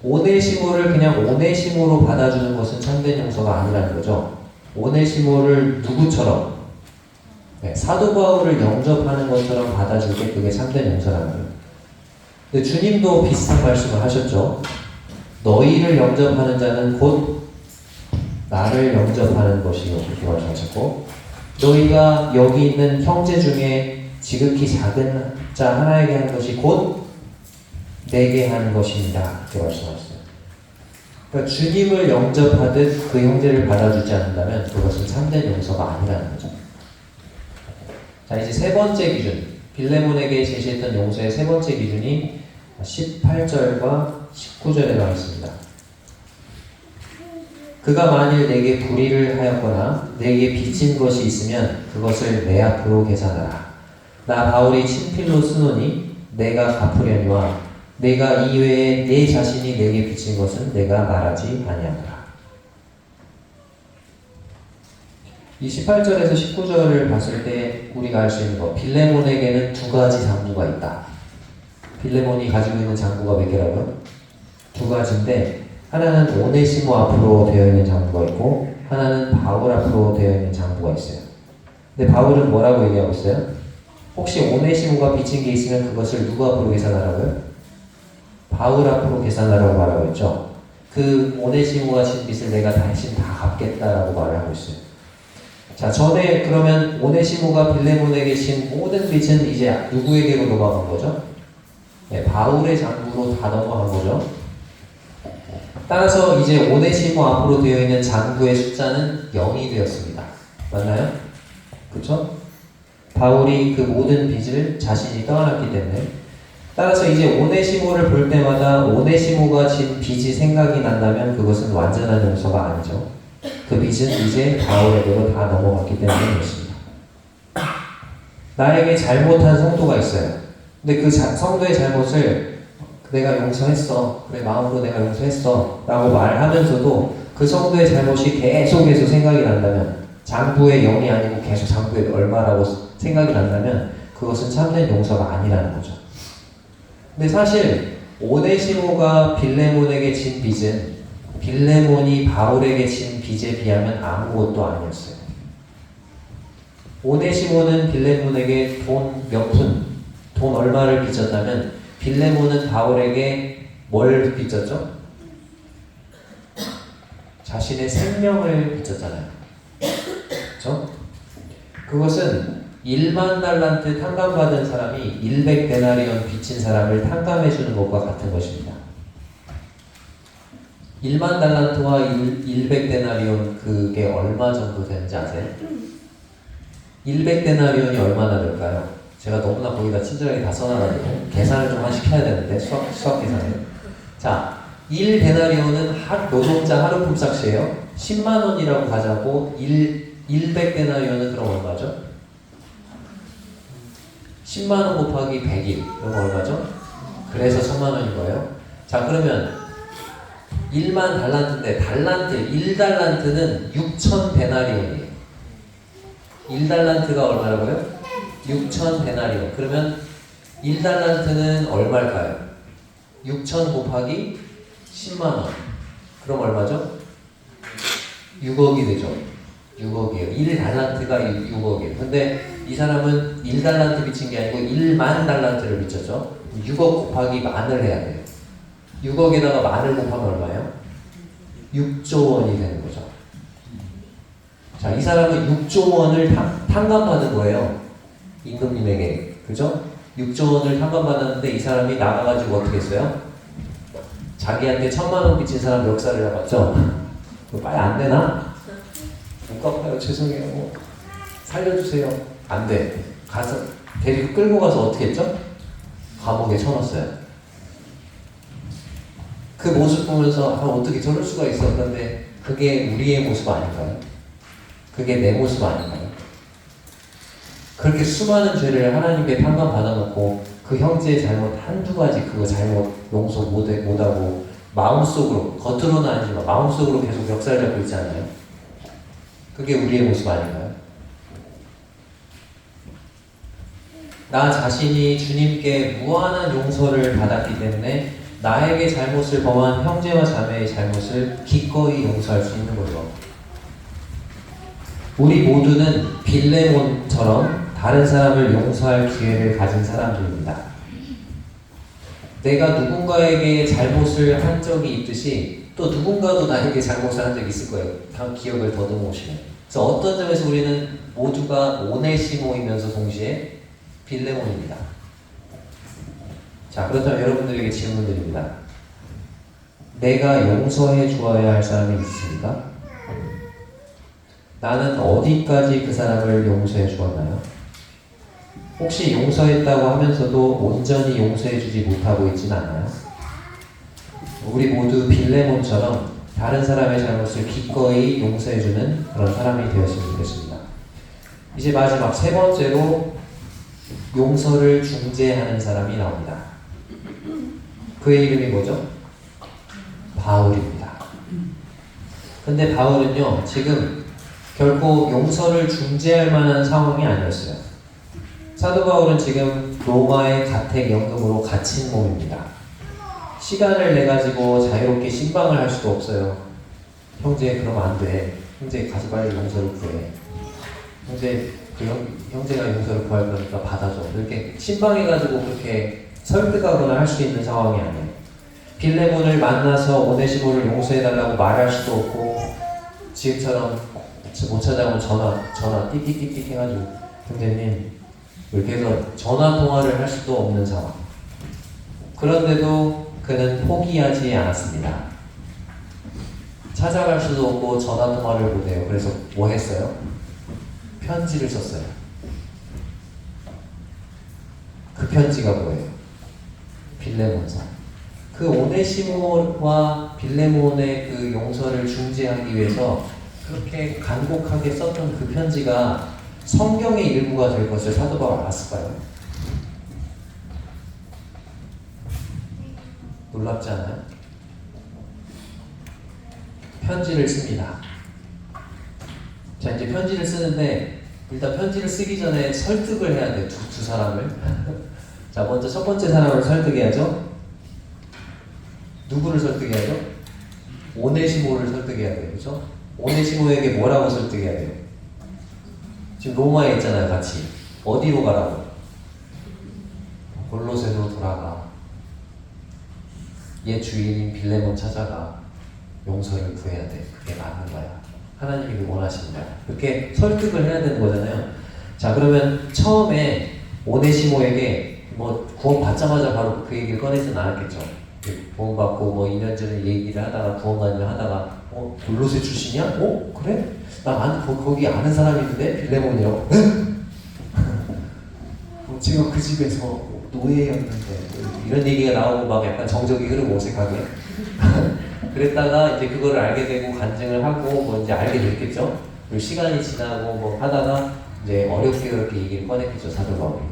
오네시모를 그냥 오네시모로 받아주는 것은 참된 용서가 아니라는 거죠. 오네시모를 누구처럼? 네, 사도 바울을 영접하는 것처럼 받아줄 때 그게 참된 용서라는 거예요. 근데 주님도 비슷한 말씀을 하셨죠. 너희를 영접하는 자는 곧 나를 영접하는 것이요. 그렇게 말씀하셨고, 너희가 여기 있는 형제 중에 지극히 작은 자 하나에게 하는 것이 곧 내게 하는 것입니다. 그렇게 말씀하셨어요. 그러니까 주님을 영접하듯 그 형제를 받아주지 않는다면 그것은 참된 용서가 아니라는 거죠. 자, 이제 세 번째 기준, 빌레몬에게 제시했던 용서의 세 번째 기준이 18절과 19절에 나와 있습니다. 그가 만일 내게 불의를 하였거나 내게 빚진 것이 있으면 그것을 내 앞으로 계산하라. 나 바울이 친필로 쓰노니 내가 갚으려니와 내가 이외에 내 자신이 내게 빚진 것은 내가 말하지 아니하노라. 이 18절에서 19절을 봤을 때 우리가 알 수 있는 것, 빌레몬에게는 두 가지 장부가 있다. 빌레몬이 가지고 있는 장부가 몇 개라고요? 두 가지인데 하나는 오네시모 앞으로 되어 있는 장부가 있고 하나는 바울 앞으로 되어 있는 장부가 있어요. 근데 바울은 뭐라고 얘기하고 있어요? 혹시 오네시모가 빚진 게 있으면 그것을 누구 앞으로 계산하라고요? 바울 앞으로 계산하라고 말하고 있죠. 그 오네시모가 진 빚을 내가 당신 다 갚겠다라고 말을 하고 있어요. 자, 전에 그러면 오네시모가 빌레몬에게 진 모든 빚은 이제 누구에게로 넘어간 거죠? 네, 바울의 장부로 다 넘어간 거죠. 따라서 이제 오네시모 앞으로 되어 있는 장부의 숫자는 0이 되었습니다. 맞나요? 그렇죠? 바울이 그 모든 빚을 자신이 떠안았기 때문에 따라서 이제 오네시모를 볼 때마다 오네시모가 진 빚이 생각이 난다면 그것은 완전한 용서가 아니죠. 그 빚은 이제 바울에게로 다 넘어갔기 때문에 그렇습니다. 나에게 잘못한 성도가 있어요. 근데 그 성도의 잘못을 내가 용서했어. 그래, 마음으로 내가 용서했어. 라고 말하면서도 그 성도의 잘못이 계속해서 생각이 난다면 장부에 0이 아니고 계속 장부에 얼마라고 생각이 난다면 그것은 참된 용서가 아니라는 거죠. 근데 사실 오네시모가 빌레몬에게 진 빚은 빌레몬이 바울에게 진 빚에 비하면 아무것도 아니었어요. 오네시모는 빌레몬에게 돈 몇 푼, 돈 얼마를 빚졌다면 빌레몬은 바울에게 뭘 빚졌죠? 자신의 생명을 빚졌잖아요. 그렇죠? 그것은 1만 달란트 탕감받은 사람이 100데나리온 빚진 사람을 탕감해주는 것과 같은 것입니다. 1만 달란트와 100데나리온 그게 얼마 정도 되는지 아세요? 100데나리온이 얼마나 될까요? 제가 너무나 거기다 친절하게 다 써놔가지고 계산을 좀 시켜야 되는데 수학 계산을. 자, 1데나리온은 노동자 하루 품삯이에요. 10만 원이라고 가자고 100데나리온은 그럼 얼마죠? 10만 원 곱하기 100일 그럼 얼마죠? 그래서 1000만 원인 거예요. 자, 그러면 1만 달란트인데 달란트 1달란트는 6,000데나리온이에요. 1달란트가 얼마라고요? 6,000데나리온. 그러면 1달란트는 얼마일까요? 6,000 곱하기 10만 원. 그럼 얼마죠? 6억이 되죠. 6억이에요. 1달란트가 6억이에요. 근데 이 사람은 1달란트 비친 게 아니고 1만 달란트를 비쳤죠. 6억 곱하기 만을 해야 돼요. 6억에다가 만을 곱하면 얼마예요? 6조 원이 되는 거죠. 자, 이 사람은 6조 원을 탕감받은 거예요. 임금님에게. 그죠? 6조 원을 탕감받았는데 이 사람이 나가가지고 어떻게 했어요? 자기한테 1000만 원 빚진 사람 역사를 해봤죠? 빨리 안 되나? 못 갚아요. 죄송해요. 뭐 살려주세요. 안 돼. 가서 데리고 끌고 가서 어떻게 했죠? 감옥에 쳐넣었어요. 그 모습 보면서 어떻게 저럴 수가 있어. 그런데 그게 우리의 모습 아닌가요? 그게 내 모습 아닌가요? 그렇게 수많은 죄를 하나님께 탕감 받아놓고 그 형제의 잘못 한두 가지 그거 잘못 용서 못하고 마음속으로, 겉으로는 아니지만 마음속으로 계속 역사를 잡고 있지 않나요? 그게 우리의 모습 아닌가요? 나 자신이 주님께 무한한 용서를 받았기 때문에 나에게 잘못을 범한 형제와 자매의 잘못을 기꺼이 용서할 수 있는 거죠. 우리 모두는 빌레몬처럼 다른 사람을 용서할 기회를 가진 사람들입니다. 내가 누군가에게 잘못을 한 적이 있듯이 또 누군가도 나에게 잘못을 한 적이 있을 거예요. 다 기억을 더듬어 보시면. 그래서 어떤 점에서 우리는 모두가 오네시모이면서 동시에 빌레몬입니다. 자, 그렇다면 여러분들에게 질문 드립니다. 내가 용서해 주어야 할 사람이 있습니까? 나는 어디까지 그 사람을 용서해 주었나요? 혹시 용서했다고 하면서도 온전히 용서해 주지 못하고 있진 않나요? 우리 모두 빌레몬처럼 다른 사람의 잘못을 기꺼이 용서해 주는 그런 사람이 되었으면 좋겠습니다. 이제 마지막 세 번째로 용서를 중재하는 사람이 나옵니다. 그의 이름이 뭐죠? 바울입니다. 근데 바울은요, 지금 결코 용서를 중재할 만한 상황이 아니었어요. 사도 바울은 지금 로마의 가택연금으로 갇힌 몸입니다. 시간을 내가지고 자유롭게 신방을 할 수도 없어요. 형제, 그러면 안 돼. 형제, 가서 빨리 용서를 구해. 형제, 형제가 용서를 구할 거니까 받아줘. 이렇게 신방해가지고 그렇게 설득하거나 할 수 있는 상황이 아니에요. 빌레몬을 만나서 오네시모를 용서해달라고 말할 수도 없고, 지금처럼 못 찾아오면 전화 띠띠띠띠 해가지고 형제님 이렇게 해서 전화 통화를 할 수도 없는 상황. 그런데도 그는 포기하지 않았습니다. 찾아갈 수도 없고 전화 통화를 못해요. 그래서 뭐 했어요? 편지를 썼어요. 그 편지가 뭐예요? 빌레몬서. 그 오네시모와 빌레몬의 그 용서를 중재하기 위해서 그렇게 간곡하게 썼던 그 편지가 성경의 일부가 될 것을 사도 바울 알았을까요? 놀랍지 않아요? 편지를 씁니다. 자, 이제 편지를 쓰는데 일단 편지를 쓰기 전에 설득을 해야 돼요. 두 사람을. 자, 먼저 첫 번째 사람을 설득해야죠. 누구를 설득해야죠? 오네시모를 설득해야 돼요. 그렇죠? 오네시모에게 뭐라고 설득해야 돼요? 지금 로마에 있잖아요, 같이. 어디로 가라고? 골로새로 돌아가. 얘 주인인 빌레몬 찾아가. 용서를 구해야 돼. 그게 맞는 거야. 하나님이 원하시는 거야. 이렇게 설득을 해야 되는 거잖아요. 자, 그러면 처음에 오네시모에게 뭐 구원 받자마자 바로 그 얘기를 꺼내진 않았겠죠. 구원 받고 뭐 2년 전에 얘기를 하다가 구원받으려 하다가 골로새 출신이야? 그래? 나 거기 아는 사람이 있는데 빌레몬이라고? 지금 그 집에서 노예였는데 이런 얘기가 나오고 막 약간 정적이 흐르고 어색하게 그랬다가 이제 그거를 알게 되고 간증을 하고 뭐 이제 알게 됐겠죠. 그리고 시간이 지나고 뭐 하다가 이제 어렵게 그렇게 얘기를 꺼냈겠죠, 사도 바울이.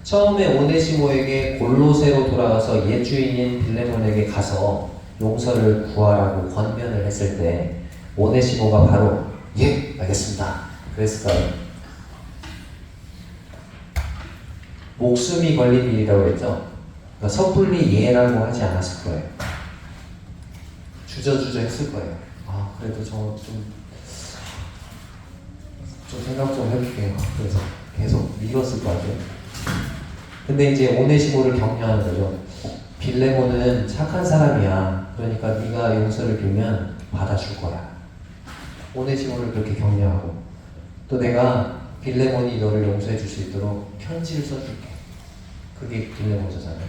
처음에 오네시모에게 골로새로 돌아가서 옛 주인인 빌레몬에게 가서 용서를 구하라고 권면을 했을 때 오네시모가 바로 예, 알겠습니다. 그랬을까요? 목숨이 걸린 일이라고 했죠. 그러니까 섣불리 예라고 하지 않았을 거예요. 주저주저 했을 거예요. 아, 그래도 저 좀 생각 좀 해볼게요. 그래서 계속 미뤘을 것 같아요. 근데 이제 오네시모를 격려하는 거죠. 빌레몬은 착한 사람이야. 그러니까 네가 용서를 빌면 받아줄 거야. 오네시모를 그렇게 격려하고 또 내가 빌레몬이 너를 용서해 줄 수 있도록 편지를 써줄게. 그게 빌레몬서잖아요.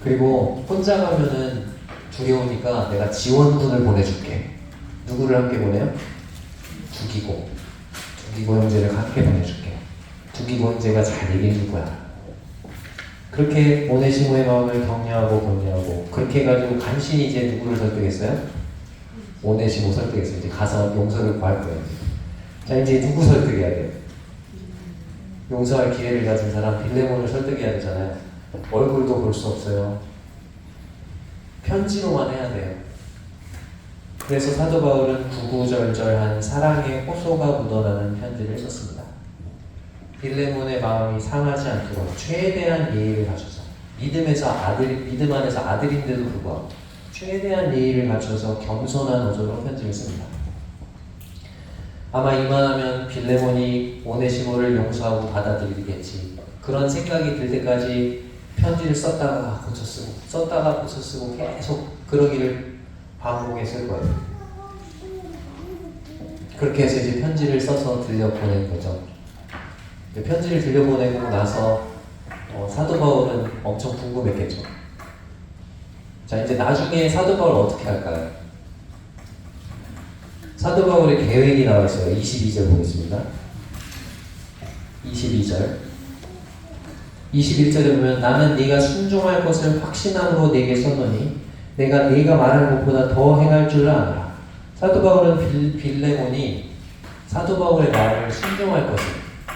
그리고 혼자 가면은 두려우니까 내가 지원군을 보내줄게. 누구를 함께 보내요? 두기고 형제를 함께 보내줄게. 두기고 형제가 잘 얘기해 줄 거야. 그렇게 오네시모의 마음을 격려하고 그렇게 해가지고 간신히 이제 누구를 설득했어요? 오네시모 설득했어요. 이제 가서 용서를 구할 거예요. 자, 이제 누구 설득해야 돼요? 용서할 기회를 가진 사람 빌레몬을 설득해야 되잖아요. 얼굴도 볼 수 없어요. 편지로만 해야 돼요. 그래서 사도 바울은 구구절절한 사랑의 호소가 묻어나는 편지를 썼습니다. 빌레몬의 마음이 상하지 않도록 최대한 예의를 갖춰서 믿음 안에서 아들인데도 불구하고 최대한 예의를 갖춰서 겸손한 어조로 편지를 씁니다. 아마 이만하면 빌레몬이 오네시모를 용서하고 받아들이겠지. 그런 생각이 들 때까지 편지를 썼다가 고쳐 쓰고 계속 그러기를 반복했을 거예요. 그렇게 해서 이제 편지를 써서 들려보낸 거죠. 편지를 들려보내고 나서 사도 바울은 엄청 궁금했겠죠. 자, 이제 나중에 사도 바울 어떻게 할까요? 사도 바울의 계획이 나와 있어요. 22절 보겠습니다. 21절에 보면 나는 네가 순종할 것을 확신함으로 네게 썼노니 내가 네가 말한 것보다 더 행할 줄 아노라. 사도 바울은 빌레몬이 사도 바울의 말을 순종할 것을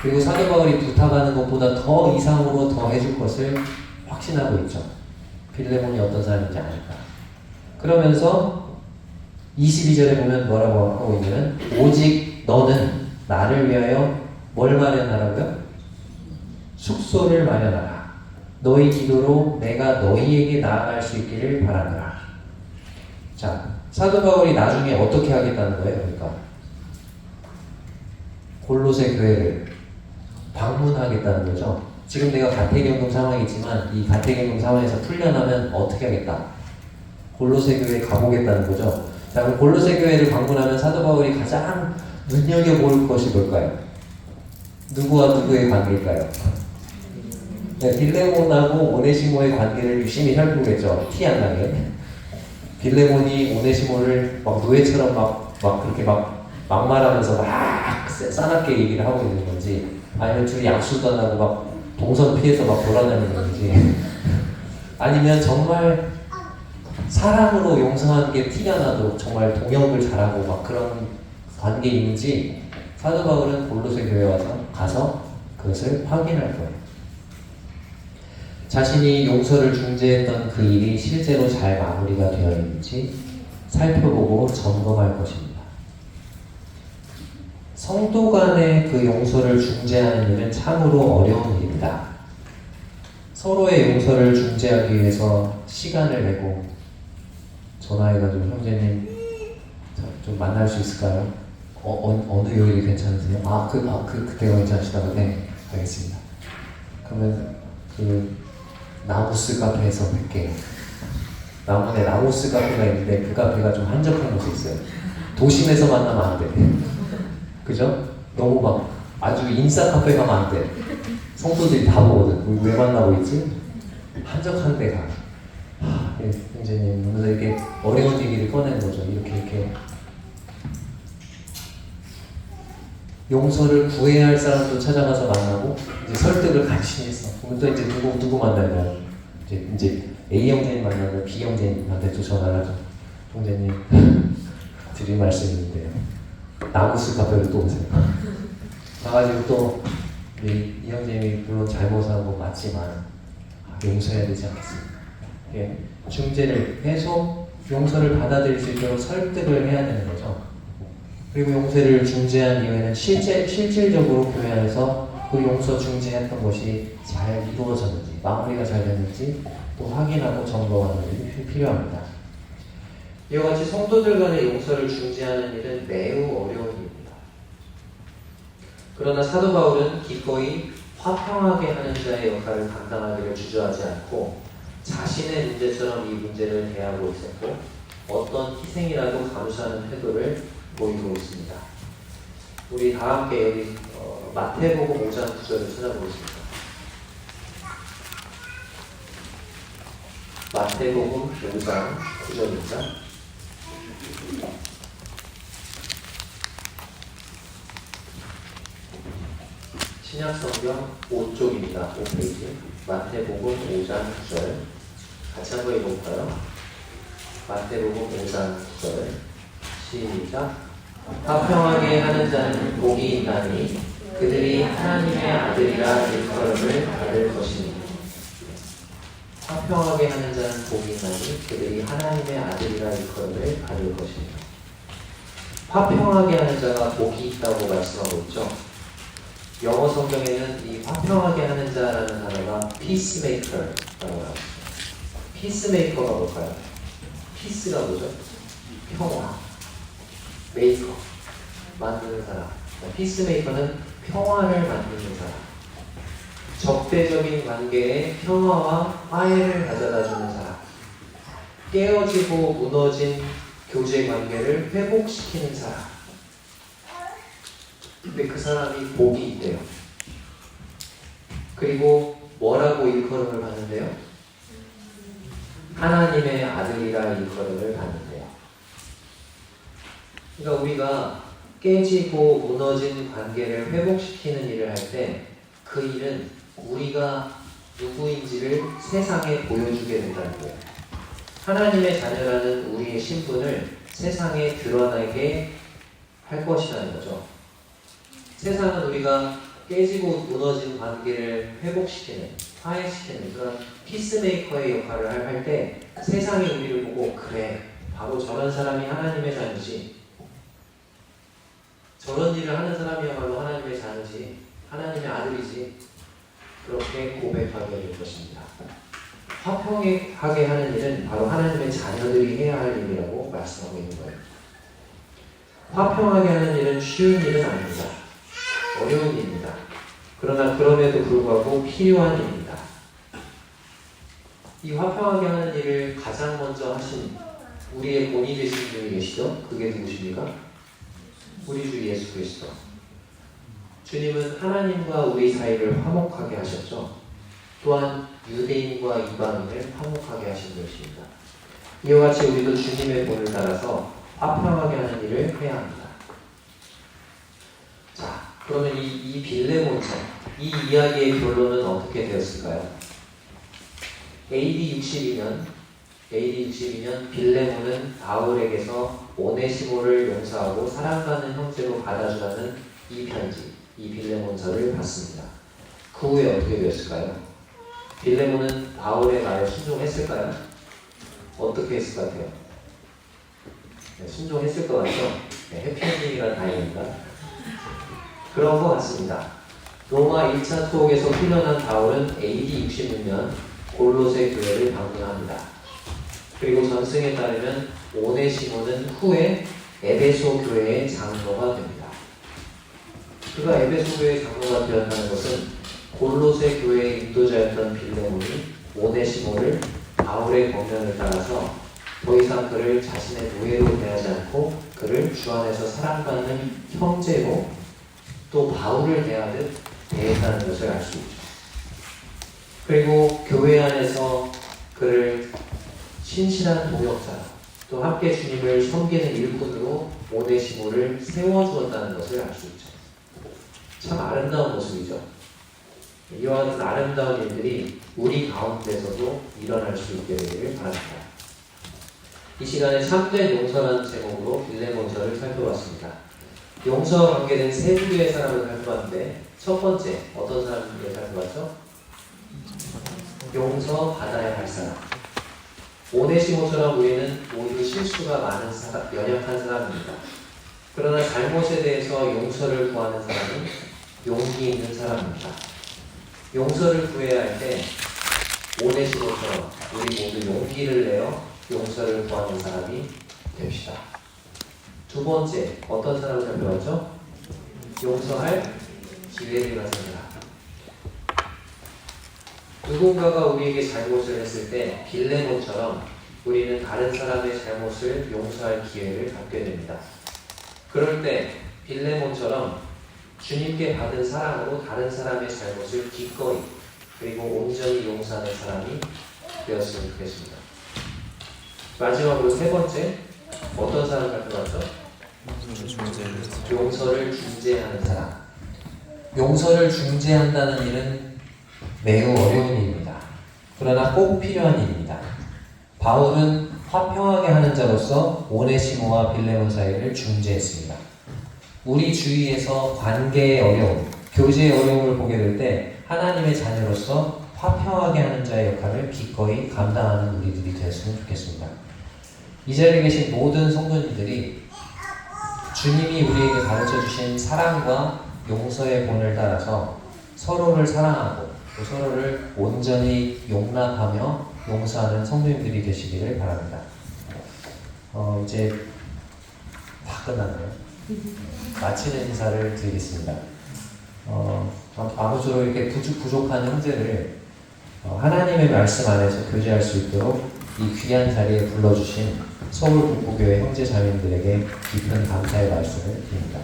그리고 사도 바울이 부탁하는 것보다 더 이상으로 더 해줄 것을 확신하고 있죠. 빌레몬이 어떤 사람인지 아니까. 그러면서 22절에 보면 뭐라고 하고 있냐면 오직 너는 나를 위하여 뭘 마련하라고요? 숙소를 마련하라. 너희 기도로 내가 너희에게 나아갈 수 있기를 바라노라. 자, 사도 바울이 나중에 어떻게 하겠다는 거예요? 그러니까 골로새 교회를 방문하겠다는 거죠. 지금 내가 가택연금 상황이지만 이 가택연금 상황에서 풀려나면 어떻게 하겠다? 골로새 교회에 가보겠다는 거죠. 자, 그럼 골로새 교회를 방문하면 사도 바울이 가장 눈여겨볼 것이 뭘까요? 누구와 누구의 관계일까요? 네, 빌레몬하고 오네시모의 관계를 유심히 살피겠죠. 티 안 나게. 빌레몬이 오네시모를 막 노예처럼 막 그렇게 막 막말하면서 막 싸납게 얘기를 하고 있는 건지, 아니면 둘이 약속도 안 하고 막 동선 피해서 막 돌아다니는 건지, 아니면 정말 사랑으로 용서하는 게 티가 나도록 정말 동역을 잘하고 막 그런 관계인지 사도 바울은 골로새 교회에 가서 그것을 확인할 거예요. 자신이 용서를 중재했던 그 일이 실제로 잘 마무리가 되어 있는지 살펴보고 점검할 것입니다. 성도 간의 그 용서를 중재하는 일은 참으로 어려운 일입니다. 서로의 용서를 중재하기 위해서 시간을 내고 전화해가지고 형제님 좀 만날 수 있을까요? 어느 요일이 괜찮으세요? 그때가 괜찮으시다고? 네, 알겠습니다. 그러면 그 나무스 카페에서 뵐게요. 남원에 나무스 카페가 있는데 그 카페가 좀 한적한 곳에 있어요. 도심에서 만나면 안 돼. 그죠? 너무 막 아주 인싸 카페 가면 안 돼. 성도들이 다 보거든. 왜 만나고 있지? 한적한 데가. 예, 형제님, 그래서 이렇게 어려운 얘기를 꺼내는 거죠. 이렇게. 용서를 구해야 할 사람도 찾아가서 만나고, 이제 설득을 간신히 했어. 그러면 또 이제 누구 만나냐. 이제 A 형제님 만나면 B 형제님한테 또 전화를 하죠. 형제님, 드릴 말씀이 있는데요. 나무스 카페로 또 오세요. 가가지고 또 우리 이 형제님이 물론 잘못한 건 맞지만 용서해야 되지 않겠습니까? 예, 중재를 해서 용서를 받아들일 수 있도록 설득을 해야 되는 거죠. 그리고 용서를 중재한 이후에는 실질적으로 교회 안에서 그 용서 중재했던 것이 잘 이루어졌는지, 마무리가 잘 됐는지 또 확인하고 점검하는 일이 필요합니다. 이와 같이 성도들 간의 용서를 중재하는 일은 매우 어려운 일입니다. 그러나 사도 바울은 기꺼이 화평하게 하는 자의 역할을 감당하기를 주저하지 않고 자신의 문제처럼 이 문제를 대하고 있었고 어떤 희생이라도 감수하는 태도를 보이고 있습니다. 우리 다 함께 여기 마태복음 5장 9절을 찾아보겠습니다. 마태복음 5장 9절입니다. 신약성경 5쪽입니다. 5페이지. 마태복음 5장 9절. 같이 한번 읽어볼까요? 마태복음 5장 9절. 시작. 화평하게 하는 자는 복이 있나니 그들이 하나님의 아들이라 일컬음을 받을 것이니. 화평하게 하는 자는 복이 있나니 그들이 하나님의 아들이라 일컬음을 받을 것이니. 화평하게 하는 자가 복이 있다고 말씀하고 있죠. 영어 성경에는 이 화평하게 하는 자라는 단어가 peacemaker라고 나옵니다. peacemaker가 뭘까요? peace가 뭐죠? 평화. 메이커. 만드는 사람. peacemaker는 평화를 만드는 사람. 적대적인 관계에 평화와 화해를 가져다주는 사람. 깨어지고 무너진 교제 관계를 회복시키는 사람. 근데 그 사람이 복이 있대요. 그리고 뭐라고 일컬음을 받는데요? 하나님의 아들이라 일컬음을 받는데요. 그러니까 우리가 깨지고 무너진 관계를 회복시키는 일을 할 때 그 일은 우리가 누구인지를 세상에 보여주게 된다는 거예요. 하나님의 자녀라는 우리의 신분을 세상에 드러나게 할 것이라는 거죠. 세상은 우리가 깨지고 무너진 관계를 회복시키는, 화해시키는 그런 피스메이커의 역할을 할 때 세상이 우리를 보고 그래, 바로 저런 사람이 하나님의 자녀지. 저런 일을 하는 사람이야말로 하나님의 자녀지. 하나님의 아들이지. 그렇게 고백하게 될 것입니다. 화평하게 하는 일은 바로 하나님의 자녀들이 해야 할 일이라고 말씀하고 있는 거예요. 화평하게 하는 일은 쉬운 일은 아닙니다. 어려운 일입니다. 그러나 그럼에도 불구하고 필요한 일입니다. 이 화평하게 하는 일을 가장 먼저 하신 우리의 본이 되신 분이 계시죠? 그게 누구십니까? 우리 주 예수 그리스도. 주님은 하나님과 우리 사이를 화목하게 하셨죠. 또한 유대인과 이방인을 화목하게 하신 것입니다. 이와 같이 우리도 주님의 본을 따라서 화평하게 하는 일을 해야 합니다. 자, 그러면 이 빌레몬서, 이 이야기의 결론은 어떻게 되었을까요? AD 62년 빌레몬은 바울에게서 오네시모를 용서하고 사랑받는 형제로 받아주라는 이 편지, 이 빌레몬서를 받습니다. 그 후에 어떻게 되었을까요? 빌레몬은 바울의 말에 순종했을까요? 어떻게 했을 것 같아요? 네, 순종했을 것 같죠? 네, 해피엔딩이라 다행입니다. 그런 것 같습니다. 로마 1차 투옥에서 풀려난 바울은 AD 66년 골로새 교회를 방문합니다. 그리고 전승에 따르면 오네시모는 후에 에베소 교회의 장로가 됩니다. 그가 에베소 교회의 장로가 되었다는 것은 골로새 교회의 인도자였던 빌레몬이 오네시모를 바울의 권면을 따라서 더 이상 그를 자신의 노예로 대하지 않고 그를 주 안에서 사랑받는 형제로 또 바울을 대하듯 대했다는 것을 알 수 있죠. 그리고 교회 안에서 그를 신실한 동역자, 또 함께 주님을 섬기는 일꾼으로 오네시모를 세워주었다는 것을 알 수 있죠. 참 아름다운 모습이죠. 이와 같은 아름다운 일들이 우리 가운데서도 일어날 수 있게 되기를 바랍니다. 이 시간에 참된 용서라는 제목으로 빌레몬서를 살펴봤습니다. 용서와 관계된 세 부류의 사람을 살펴봤는데 첫 번째 어떤 사람을 살펴봤죠? 용서 받아야 할 사람. 오네시모처럼 우리는 모두 실수가 많은 사람, 연약한 사람입니다. 그러나 잘못에 대해서 용서를 구하는 사람은 용기 있는 사람입니다. 용서를 구해야 할 때 오네시모처럼 우리 모두 용기를 내어 용서를 구하는 사람이 됩시다. 두 번째, 어떤 사람을 살펴봤죠? 용서할 기회를 가진 사람. 누군가가 우리에게 잘못을 했을 때 빌레몬처럼 우리는 다른 사람의 잘못을 용서할 기회를 갖게 됩니다. 그럴 때 빌레몬처럼 주님께 받은 사랑으로 다른 사람의 잘못을 기꺼이 그리고 온전히 용서하는 사람이 되었으면 좋겠습니다. 마지막으로 세 번째, 어떤 사람을 살펴봤죠? 용서를 중재하는 사람. 용서를 중재한다는 일은 매우 어려운 일입니다. 그러나 꼭 필요한 일입니다. 바울은 화평하게 하는 자로서 오네시모와 빌레몬 사이를 중재했습니다. 우리 주위에서 관계의 어려움, 교제의 어려움을 보게 될 때 하나님의 자녀로서 화평하게 하는 자의 역할을 기꺼이 감당하는 우리들이 되었으면 좋겠습니다. 이 자리에 계신 모든 성도님들이 주님이 우리에게 가르쳐 주신 사랑과 용서의 본을 따라서 서로를 사랑하고 또 서로를 온전히 용납하며 용서하는 성도님들이 되시기를 바랍니다. 이제 다 끝났네요. 마치는 인사를 드리겠습니다. 아무쪼록 이렇게 부족한 형제를 하나님의 말씀 안에서 교제할 수 있도록 이 귀한 자리에 불러주신 서울북부교회 형제자매님들에게 깊은 감사의 말씀을 드립니다.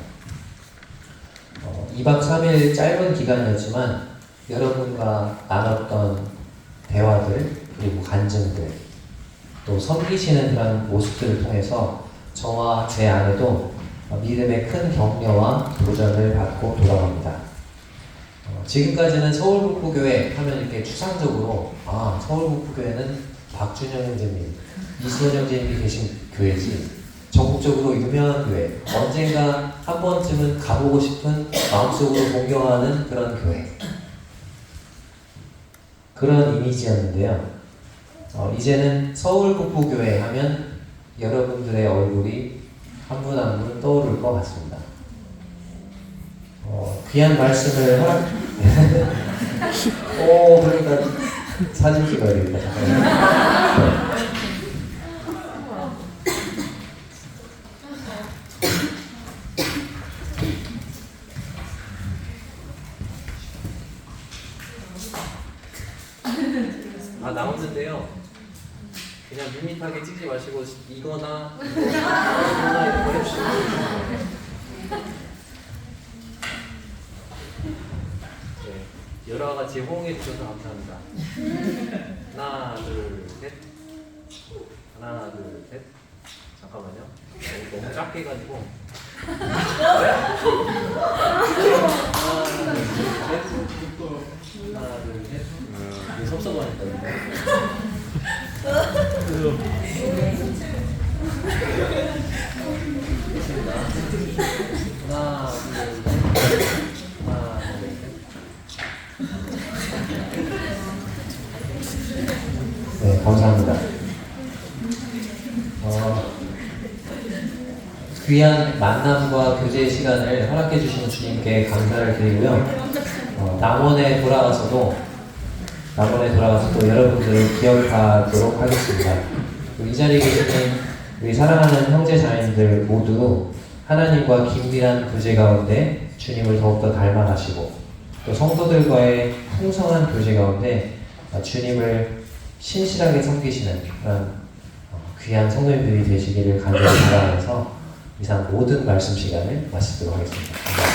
2박 3일 짧은 기간이었지만 여러분과 나눴던 대화들 그리고 간증들 또 섬기시는 그런 모습들을 통해서 저와 제 아내도 믿음의 큰 격려와 도전을 받고 돌아갑니다. 지금까지는 서울북부교회 하면 이렇게 추상적으로 서울북부교회는 박준영 형제님, 이수원 형제님이 계신 교회지 전국적으로 유명한 교회, 언젠가 한 번쯤은 가보고 싶은 마음속으로 동경하는 그런 교회, 그런 이미지였는데요. 이제는 서울북부교회 하면 여러분들의 얼굴이 한 분 한 분 떠오를 것 같습니다. 귀한 말씀을 그러니까 사진 찍어야 되겠다. 나오는데요. 그냥 밋밋하게 찍지 마시고 이거나 이런 거 해주시면 네, 여러 가지 호응해 주셔서 감사합니다. 하나, 둘, 셋. 하나, 둘, 셋. 잠깐만요. 너무 작게 해가지고. 하나, 둘, 셋. 이게 섭섭하니까. 됐습니다. 하나, 둘, 셋. 네, 감사합니다. 귀한 만남과 교제의 시간을 허락해 주신 주님께 감사를 드리고요. 남원에 돌아가서도 여러분들을 기억하도록 하겠습니다. 이 자리에 계시는 우리 사랑하는 형제 자매님들 모두 하나님과 긴밀한 교제 가운데 주님을 더욱더 닮아가시고 또 성도들과의 풍성한 교제 가운데 주님을 신실하게 섬기시는 그런 귀한 성도님들이 되시기를 간절히 바라면서 이상 모든 말씀 시간을 마치도록 하겠습니다. 감사합니다.